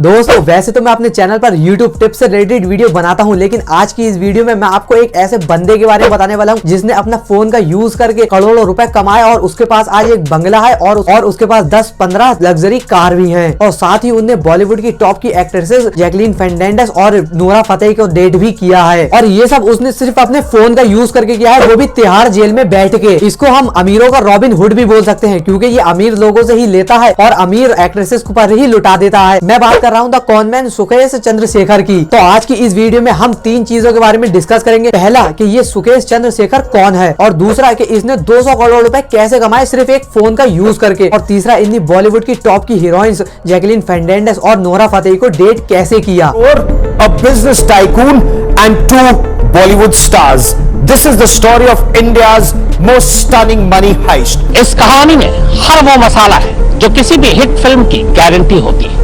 दोस्तों वैसे तो मैं अपने चैनल पर YouTube टिप्स से रिलेटेड वीडियो बनाता हूं, लेकिन आज की इस वीडियो में मैं आपको एक ऐसे बंदे के बारे में बताने वाला हूं जिसने अपना फोन का यूज करके करोड़ों रुपए कमाए और उसके पास आज एक बंगला है और उसके पास 10-15 लग्जरी कार भी हैं और साथ ही उनने बॉलीवुड की टॉप की एक्ट्रेसेस जैकलीन फर्नांडिस और नोरा फतेही को डेट भी किया है। और ये सब उसने सिर्फ अपने फोन का यूज करके किया है, वो भी तिहाड़ जेल में बैठ के। इसको हम अमीरों का रॉबिन हुड भी बोल सकते हैं क्योंकि ये अमीर लोगों से ही लेता है और अमीर एक्ट्रेसेस पर ही लुटा देता है। मैं बात कर रहा हूँ द कॉनमैन सुकेश चंद्रशेखर की। तो आज की इस वीडियो में हम 3 चीजों के बारे में डिस्कस करेंगे। पहला कि ये सुकेश चंद्रशेखर कौन है, और दूसरा कि इसने 200 करोड़ रुपए कैसे कमाए सिर्फ एक फोन का यूज करके, और तीसरा इन्हीं बॉलीवुड की टॉप की हीरोइंस जैकलीन फर्नांडिस और नोरा फतेही को डेट कैसे किया। और a business tycoon and 2 Bollywood stars. This is the story of India's most stunning money heist. इस कहानी में हर वो मसाला है जो किसी भी हिट फिल्म की गारंटी होती है।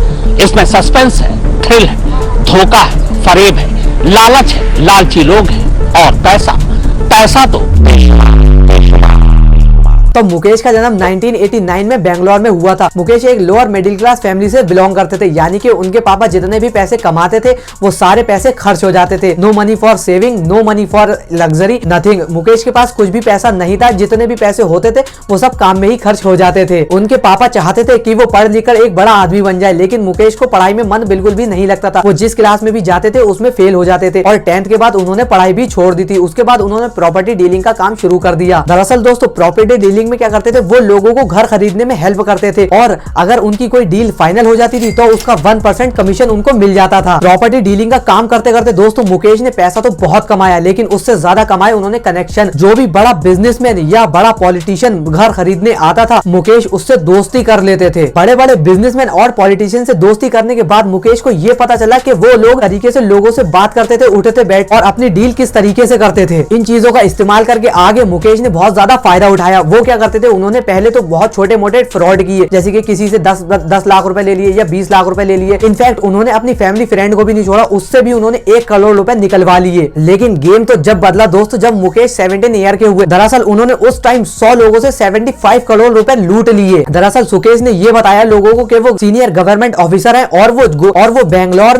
इसमें सस्पेंस है, थ्रिल है, धोखा है, फरेब है, लालच है, लालची लोग हैं और पैसा तो तो मुकेश का जन्म 1989 में बेंगलोर में हुआ था। मुकेश एक लोअर मिडिल क्लास फैमिली से बिलोंग करते थे, यानी कि उनके पापा जितने भी पैसे कमाते थे वो सारे पैसे खर्च हो जाते थे। No money for saving, no money for luxury, nothing. Mukesh के पास कुछ भी पैसा नहीं था, जितने भी पैसे होते थे वो सब काम में ही खर्च हो जाते थे। उनके पापा चाहते थे कि वो पढ़ लिख कर एक बड़ा आदमी बन जाए, लेकिन मुकेश को पढ़ाई में मन बिल्कुल भी नहीं लगता था। वो जिस क्लास में भी जाते थे उसमें फेल हो जाते थे और 10th के बाद उन्होंने पढ़ाई भी छोड़ दी थी। उसके बाद उन्होंने प्रॉपर्टी डीलिंग का काम शुरू कर दिया। दरअसल दोस्तों प्रॉपर्टी डीलिंग में क्या करते थे, वो लोगों को घर खरीदने में हेल्प करते थे और अगर उनकी कोई डील फाइनल हो जाती थी तो उसका 1% कमीशन उनको मिल जाता था। प्रॉपर्टी डीलिंग का काम करते करते दोस्तों मुकेश ने पैसा तो बहुत कमाया, लेकिन उससे ज्यादा कमाए उन्होंने कनेक्शन। जो भी बड़ा बिजनेसमैन या बड़ा पॉलिटिशियन घर खरीदने आता था मुकेश उससे दोस्ती कर लेते थे। बड़े बड़े बिजनेसमैन और पॉलिटिशियन से दोस्ती करने के बाद मुकेश को ये पता चला कि वो लोग तरीके से लोगों से बात करते थे, उठते बैठ और अपनी डील किस तरीके से करते थे। इन चीजों का इस्तेमाल करके आगे मुकेश ने बहुत ज्यादा फायदा उठाया। वो क्या करते थे, उन्होंने पहले तो बहुत छोटे मोटे फ्रॉड किए, जैसे कि किसी से 10 लाख रुपए ले लिए या 20 लाख रुपए ले लिए। इनफैक्ट उन्होंने अपनी फैमिली फ्रेंड को भी नहीं छोड़ा, उससे भी उन्होंने 1 करोड़ रुपए निकलवा लिए। लेकिन गेम तो जब बदला दोस्तों जब मुकेश 17 ईयर के हुए। दरअसल उन्होंने उस टाइम 100 लोगों से 75 करोड़ रुपए लूट लिए। दरअसल सुकेश ने ये बताया लोगों को कि वो सीनियर गवर्नमेंट ऑफिसर हैं और वो बेंगलोर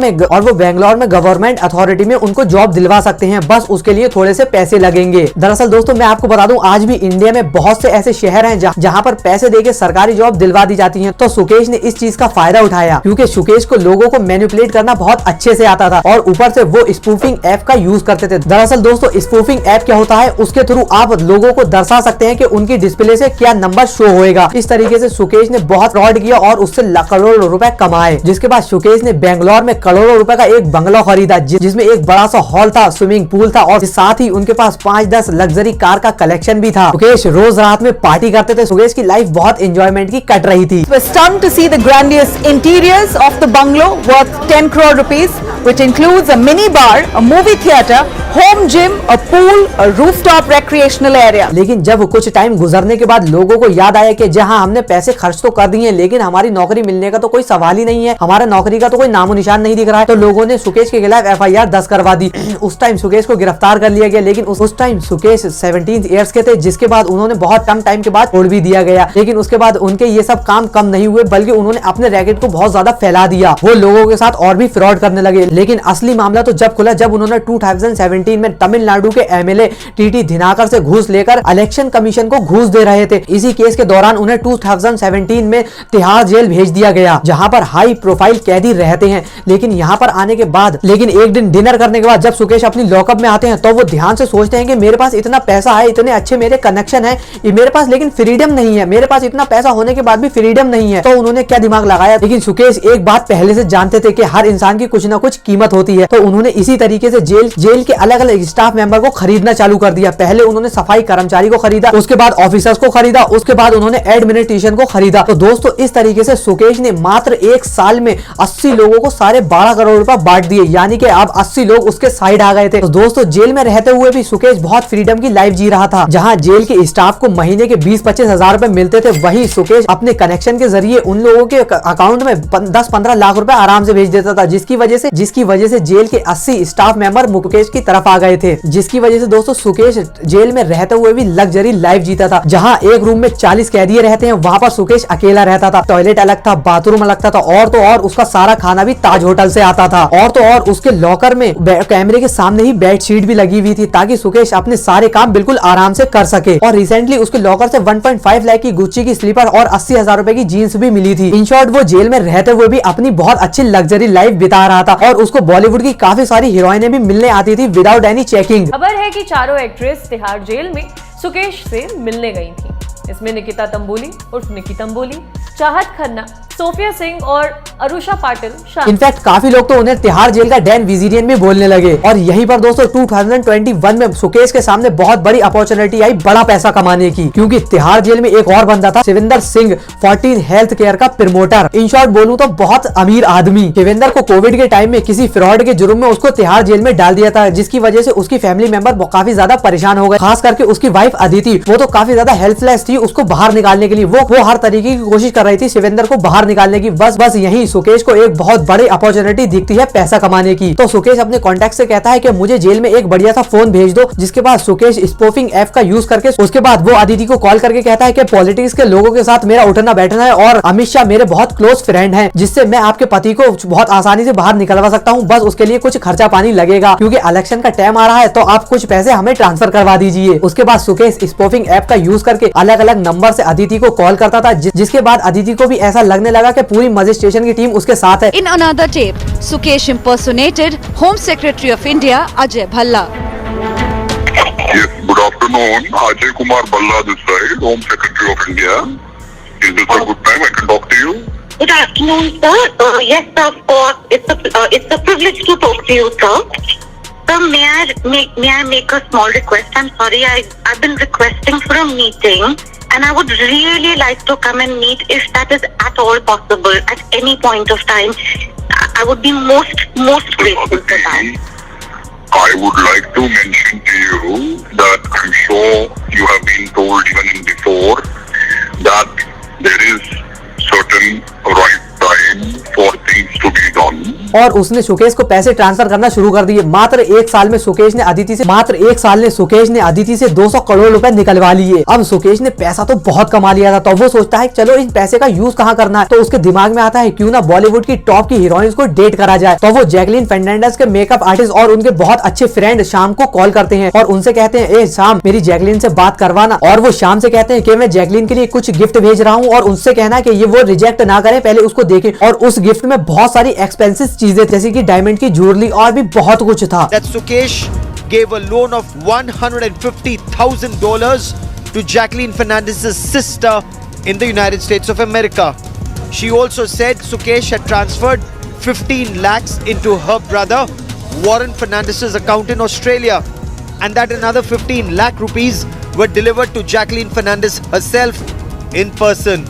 में गवर्नमेंट अथॉरिटी में उनको जॉब दिलवा सकते हैं, बस उसके लिए थोड़े से पैसे लगेंगे। दरअसल दोस्तों मैं आपको बता दूं आज भी इंडिया में बहुत से ऐसे शहर हैं जहां पर पैसे देके सरकारी जॉब दिलवा दी जाती है। तो सुकेश ने इस चीज का फायदा उठाया क्योंकि सुकेश को लोगों को मैनिपुलेट करना बहुत अच्छे से आता था और ऊपर से वो स्पूफिंग ऐप का यूज करते थे। दरअसल दोस्तों स्पूफिंग ऐप क्या होता है, उसके थ्रू आप लोगों को दर्शा सकते हैं कि उनकी डिस्प्ले से क्या नंबर शो होएगा। इस तरीके से सुकेश ने बहुत फ्रॉड किया और उससे करोड़ों रुपए कमाए। जिसके बाद सुकेश ने बेंगलोर में करोड़ों रुपए का एक बंगला खरीदा जिसमें एक बड़ा सा हॉल था, स्विमिंग पूल था और साथ ही उनके पास 5-10 लग्जरी कार का कलेक्शन भी था। सुकेश रोज रात में पार्टी करते थे। सुकेश की लाइफ बहुत एंजॉयमेंट की कट रही थी। We're stunned to see the grandiose interiors of the bungalow worth 10 crore rupees, which includes a mini bar, a movie theater, home gym, a pool, a rooftop recreational area. लेकिन जब कुछ time गुजरने के बाद लोगों को याद आया कि जहां हमने पैसे खर्च तो कर दिए लेकिन हमारी नौकरी मिलने का तो कोई सवाल ही नहीं है, हमारा नौकरी का तो कोई नामो निशान नहीं दिख रहा है, तो लोगों ने सुकेश के खिलाफ FIR 10 करवा दी। उस टाइम सुकेश को गिरफ्तार कर लिया गया, लेकिन उस टाइम सुकेश 17 ईयर्स के थे, जिसके बाद उन्होंने बहुत कम टाइम के बाद छोड़ भी दिया गया। लेकिन उसके बाद उनके ये सब काम कम नहीं हुए, बल्कि उन्होंने अपने रैकेट को बहुत ज्यादा फैला दिया। वो लोगों के साथ और भी फ्रॉड करने लगे। लेकिन असली मामला तो जब खुला जब उन्होंने 2017 में तमिलनाडु के MLA TT दिनाकर से घूस लेकर इलेक्शन कमीशन को घूस दे रहे थे। इसी केस के दौरान उन्हें 2017 में तिहाड़ जेल भेज दिया गया, जहां पर हाई प्रोफाइल कैदी रहते हैं। लेकिन यहाँ पर आने के बाद एक दिन डिनर करने के बाद जब सुकेश अपनी लॉकअप में आते हैं तो वो ध्यान से सोचते हैं कि मेरे पास इतना पैसा है, इतने अच्छे मेरे कनेक्शन है, ये मेरे पास लेकिन फ्रीडम नहीं है, मेरे पास इतना पैसा होने के बाद भी फ्रीडम नहीं है। तो उन्होंने क्या दिमाग लगाया, लेकिन सुकेश एक बात पहले से जानते थे कि हर इंसान की कुछ ना कुछ कीमत होती है। तो उन्होंने इसी तरीके से जेल के अलग अलग स्टाफ मेंबर को खरीदना चालू कर दिया। पहले उन्होंने सफाई कर्मचारी को खरीदा, उसके बाद ऑफिसर्स को खरीदा, उसके बाद उन्होंने एडमिनिस्ट्रेशन को खरीदा। तो दोस्तों इस तरीके से सुकेश ने मात्र 1 साल में 80 लोगों को सारे 12 करोड़ रुपए बांट दिए, यानी कि अब 80 लोग उसके साइड आ गए थे। तो दोस्तों जेल में रहते हुए भी सुकेश बहुत फ्रीडम की लाइफ जी रहा था। जहां जेल के स्टाफ को महीने के 20-25 हजार रुपए मिलते थे, वहीं सुकेश अपने कनेक्शन के जरिए उन लोगों के अकाउंट में 10-15 लाख रुपए आराम से भेज देता था, जिसकी वजह से जेल के 80 स्टाफ मेंबर मुकेश की तरफ तरफ आ गए थे, जिसकी वजह से दोस्तों सुकेश जेल में रहते हुए भी लग्जरी लाइफ जीता था। जहां एक रूम में 40 कैदी रहते हैं, वहां पर सुकेश अकेला रहता था। टॉयलेट अलग था, बाथरूम अलग था, और तो और उसका सारा खाना भी ताज होटल से आता था। और तो और उसके लॉकर में कैमरे के सामने ही बेडशीट भी लगी हुई थी, ताकि सुकेश अपने सारे काम बिल्कुल आराम से कर सके। और रिसेंटली उसके लॉकर से 1.5 लाख की गुच्ची की स्लीपर और 80,000 रुपए की जीन्स भी मिली थी। इन शॉर्ट वो जेल में रहते हुए भी अपनी बहुत अच्छी लग्जरी लाइफ बिता रहा था, और उसको बॉलीवुड की काफी सारी हीरोइनें भी मिलने आती थी विदाउट एनी चेकिंग। खबर है कि चारों एक्ट्रेस तिहाड़ जेल में सुकेश से मिलने गई थी। इसमें निकिता तंबोली उर्फ निकी तंबोली, चाहत खन्ना, सोफिया सिंह और अरुषा पाटिल शामिल। इनफैक्ट काफी लोग तो उन्हें तिहाड़ जेल का डैन विजिरियन भी बोलने लगे। और यहीं पर दोस्तों 2021 में सुकेश के सामने बहुत बड़ी अपॉर्चुनिटी आई बड़ा पैसा कमाने की, क्योंकि तिहाड़ जेल में एक और बंदा था, शिविंदर सिंह, 14 हेल्थ केयर का प्रमोटर। इन शॉर्ट बोलूं तो बहुत अमीर आदमी। शिविंदर को कोविड के टाइम में किसी फ्रॉड के जुर्म में उसको तिहाड़ जेल में डाल दिया था, जिसकी वजह से उसकी फैमिली मेंबर काफी ज्यादा परेशान हो गए। खास करके उसकी वाइफ अदिति, वो तो काफी ज्यादा हेल्पलेस थी उसको बाहर निकालने के लिए। वो हर तरीके की कोशिश कर रही थी शिविंदर को बाहर निकालने की। बस यही सुकेश को एक बहुत बड़ी अपॉर्चुनिटी दिखती है पैसा कमाने की। तो सुकेश अपने कॉन्टैक्ट से कहता है कि मुझे जेल में एक बढ़िया सा फोन भेज दो, जिसके बाद सुकेश स्पूफिंग ऐप का यूज करके उसके बाद वो अदिति को कॉल करके कहता है कि पॉलिटिक्स के लोगों के साथ मेरा उठना बैठना है, और अमित शाह मेरे बहुत क्लोज फ्रेंड हैं, जिससे मैं आपके पति को बहुत आसानी से बाहर निकलवा सकता हूँ। बस उसके लिए कुछ खर्चा पानी लगेगा, क्योंकि इलेक्शन का टाइम आ रहा है, तो आप कुछ पैसे हमें ट्रांसफर करवा दीजिए। उसके बाद सुकेश स्पूफिंग ऐप का यूज करके अलग अलग नंबर से अदिति को कॉल करता था, जिसके बाद अदिति को भी ऐसा लगने लगा कि पूरी मजिस्ट्रेशन की टीम उसके साथ है। In another tape, Sukesh impersonated Home Secretary of India Ajay Bhalla. Yes, good afternoon. Ajay Kumar Bhalla this side, Home Secretary of India. Is this a good time I can talk to you? Good afternoon, sir. Yes, of course. It's a privilege to talk to you, sir. Sir, may I make a small request? I'm sorry, I've been requesting for a meeting, and I would really like to come and meet if that is at all possible at any point of time. I would be most grateful for that. I would like to mention to you that I'm sure you have been told even before that there is certain right time for things to be done. और उसने सुकेश को पैसे transfer करना शुरू कर दिए। मात्र एक साल में सुकेश ने अदिति से 200 करोड़ रुपए निकलवा लिए। अब सुकेश ने पैसा तो बहुत कमा लिया था, तो वो सोचता है चलो इन पैसे का यूज कहाँ करना है। तो उसके दिमाग में आता है क्यों ना बॉलीवुड की टॉप की हीरोइंस को डेट करा जाए। तो वो जैकलीन फर्नांडिस के मेकअप आर्टिस्ट और उनके बहुत अच्छे फ्रेंड शाम को कॉल करते हैं और उनसे कहते हैं ए शाम मेरी जैकलीन से बात करवाना। और वो शाम से कहते हैं कि मैं जैकलीन के लिए कुछ गिफ्ट भेज रहा हूँ, और उनसे कहना कि ये वो रिजेक्ट ना करे, पहले उसको देखें। और उस गिफ्ट में बहुत सारी एक्सपेंसिव चीजें जैसे कि डायमंड की ज्वेलरी और भी बहुत कुछ था। That Sukesh gave a loan of $150,000 to Jacqueline Fernandez's sister in the United States of America. She also said Sukesh had transferred 15 lakhs into her brother Warren Fernandez's account in Australia, and that another 15 lakh rupees were delivered to Jacqueline Fernandez herself in person.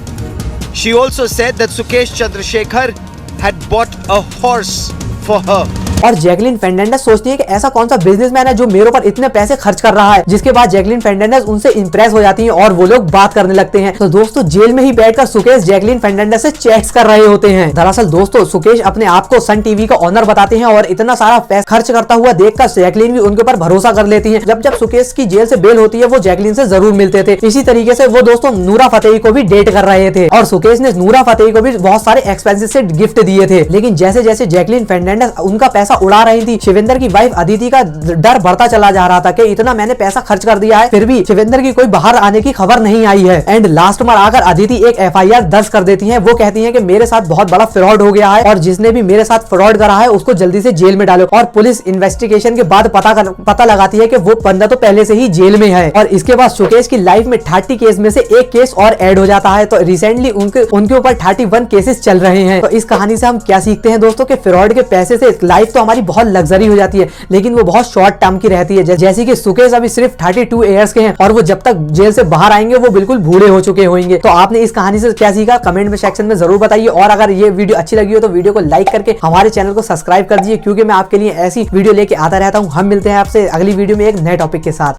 She also said that Sukesh Chandrasekhar had bought a horse for her. और Jacqueline Fernandes सोचती है कि ऐसा कौन सा businessman है जो मेरे ऊपर इतने पैसे खर्च कर रहा है। जिसके बाद जैकलीन फर्नांडिस उनसे इंप्रेस हो जाती है और वो लोग बात करने लगते हैं। तो दोस्तों जेल में ही बैठकर सुकेश जैकलीन फर्नांडिस से चैट्स कर रहे होते हैं। दरअसल दोस्तों सुकेश अपने आप को सन टीवी का ऑनर बताते हैं और इतना सारा पैसा खर्च करता हुआ देखकर जैकलीन भी उनके ऊपर भरोसा कर लेती है। जब सुकेश की जेल से बेल होती है वो जैकलीन से जरूर मिलते थे। इसी तरीके से वो दोस्तों नूरा फतेही को भी डेट कर रहे थे और सुकेश ने नूरा फतेही को भी बहुत सारे एक्सपेंसिव से गिफ्ट दिए थे। लेकिन जैसे जैसे जैकलीन फर्नांडिस उनका पैसा उड़ा रही थी, शिविंदर की वाइफ अदिति का डर बढ़ता चला जा रहा था कि इतना मैंने पैसा खर्च कर दिया है, फिर भी शिविंदर की कोई बाहर आने की खबर नहीं आई है। एंड लास्ट में आकर अदिति एक FIR दर्ज कर देती है। वो कहती है कि मेरे साथ बहुत बड़ा फ्रॉड हो गया है और जिसने भी मेरे साथ फ्रॉड करा है उसको जल्दी से जेल में डालो। और पुलिस इन्वेस्टिगेशन के बाद पता लगाती है कि वो बंदा तो पहले से ही जेल में है। और इसके बाद सुकेश की लाइफ में 30 केस में से एक केस और ऐड हो जाता है। तो रिसेंटली उनके ऊपर 31 केसेस चल रहे हैं। तो इस कहानी से हम क्या सीखते हैं दोस्तों, कि फ्रॉड के पैसे से लाइफ तो हमारी बहुत लग्जरी हो जाती है लेकिन वो बहुत शॉर्ट टर्म की रहती है। जैसे कि सुकेश अभी सिर्फ 32 ईयर्स के हैं और वो जब तक जेल से बाहर आएंगे वो बिल्कुल बूढ़े हो चुके होंगे। तो आपने इस कहानी से क्या सीखा कमेंट में सेक्शन में जरूर बताइए। और अगर ये वीडियो अच्छी लगी हो तो वीडियो को लाइक करके हमारे चैनल को सब्सक्राइब कर दीजिए, क्योंकि मैं आपके लिए ऐसी वीडियो लेके आता रहता हूँ। हम मिलते हैं आपसे अगली वीडियो में एक नए टॉपिक के साथ।